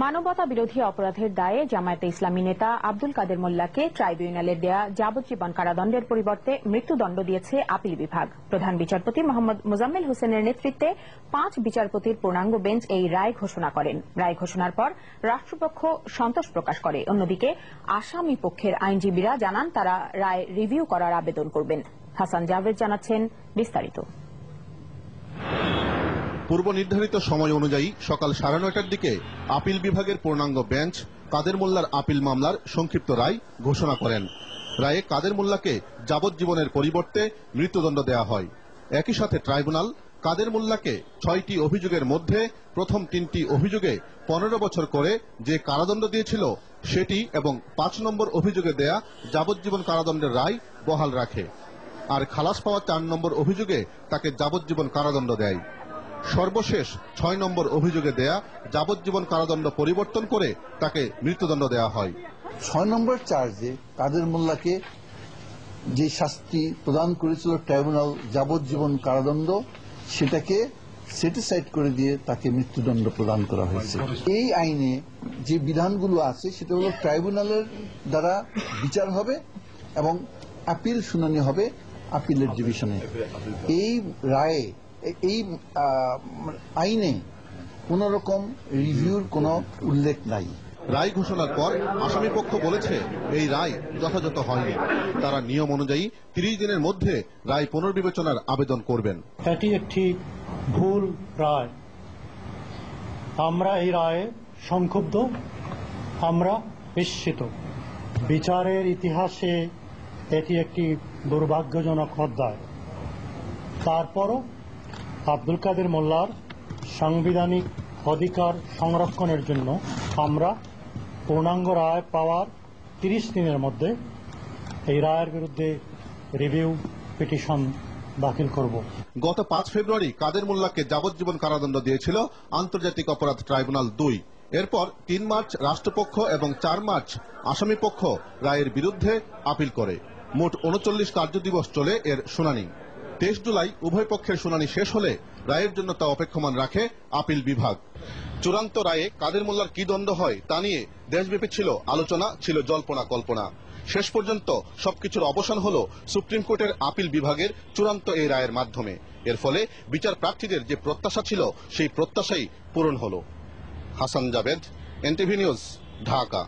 মানবতা বিরোধী অপরাধের দায়ে জামায়াতে ইসলামী নেতা আব্দুল কাদের মোল্লাকে ট্রাইব্যুনালের দেয়া যাবজ্জীবন কারাদণ্ডের পরিবর্তে মৃত্যুদণ্ড দিয়েছে আপিল বিভাগ। প্রধান বিচারপতি মোহাম্মদ মোজাম্মেল হোসেনের নেতৃত্বে 5 বিচারপতির পূর্ণাঙ্গ বেঞ্চ এই রায় ঘোষণা করেন। রায় ঘোষণার পর রাষ্ট্রপক্ষ সন্তোষ প্রকাশ করে। অন্যদিকে আসামি পক্ষের আইনজীবীরা জানান তারা রায় রিভিউ করার আবেদন করবেন। হাসান জাভেদ জানাচ্ছেন বিস্তারিত। পূর্ব নির্ধারিত সময় অনুযায়ী সকাল 9:30টার দিকে আপিল বিভাগের পূর্ণাঙ্গ বেঞ্চ কাদের মোল্লার আপিল মামলার সংক্ষিপ্ত রায় ঘোষণা করেন। রায়ে কাদের মোল্লাকে যাবজ্জীবনের পরিবর্তে মৃত্যুদণ্ড দেওয়া হয়। একই সাথে ট্রাইব্যুনাল কাদের মোল্লাকে 6টি অভিযোগের মধ্যে প্রথম 3টি অভিযোগে 15 বছর করে যে কারাদণ্ড দিয়েছিল সেটি এবং 5 নম্বর অভিযোগে দেয়া যাবজ্জীবন কারাদণ্ডের রায় বহাল রাখে। আর খালাস পাওয়া 4 নম্বর অভিযোগে তাকে যাবজ্জীবন কারাদণ্ড দেয়। সর্বশেষ 6 নম্বর অভিযোগে দেয়া যাবজ্জীবন কারাদণ্ড পরিবর্তন করে তাকে মৃত্যুদণ্ড দেওয়া হয়। 6 নম্বর চার্জে কাদের মোল্লাকে যে শাস্তি প্রদান করেছিল ট্রাইব্যুনাল যাবজ্জীবন কারাদণ্ড, সেটাকে সেটিসাইড করে দিয়ে তাকে মৃত্যুদণ্ড প্রদান করা হয়েছে। এই আইনে যে বিধানগুলো আছে সেটা হলো ট্রাইব্যুনালের দ্বারা বিচার হবে এবং আপিল শুনানি হবে আপিলের ডিভিশনে। এই রায়ে এই আইনে কোন রকম রিভিউর কোনো উল্লেখ নাই। রায় ঘোষণার পর আসামি পক্ষ বলেছে এই রায় যথাযথ হয়নি। তারা নিয়ম অনুযায়ী 30 দিনের মধ্যে রায় পুনর্বিবেচনার আবেদন করবেন। এটি একটি ভুল রায়। আমরা এই রায়ে সংক্ষুব্ধ, আমরা বিস্মিত। বিচারের ইতিহাসে এটি একটি দুর্ভাগ্যজনক অধ্যায়। তারপরও আব্দুল কাদের মোল্লার সাংবিধানিক অধিকার সংরক্ষণের জন্য আমরা পূর্ণাঙ্গ রায় পাওয়ার 30 দিনের মধ্যে এই রায়ের বিরুদ্ধে রিভিউ পিটিশন দাখিল করব। গত 5 ফেব্রুয়ারি কাদের মোল্লাকে যাবজ্জীবন কারাদণ্ড দিয়েছিল আন্তর্জাতিক অপরাধ ট্রাইব্যুনাল 2। এরপর 3 মার্চ রাষ্ট্রপক্ষ এবং 4 মার্চ আসামি পক্ষ রায়ের বিরুদ্ধে আপিল করে। মোট 39 কার্যদিবস চলে এর শুনানি। 23 জুলাই উভয় পক্ষের শুনানি শেষ হলে রায়ের জন্য তা অপেক্ষমান রাখে আপিল বিভাগ। চূড়ান্ত রায়ে কাদের মোল্লার কি দণ্ড হয় তা নিয়ে দেশব্যাপী ছিল আলোচনা, ছিল জল্পনা কল্পনা। শেষ পর্যন্ত সবকিছুর অবসান হলো সুপ্রিম কোর্টের আপিল বিভাগের চূড়ান্ত এই রায়ের মাধ্যমে। এর ফলে বিচার প্রার্থীদের যে প্রত্যাশা ছিল সেই প্রত্যাশাই পূরণ হলো। Hasan Javed, NTV news, Dhaka.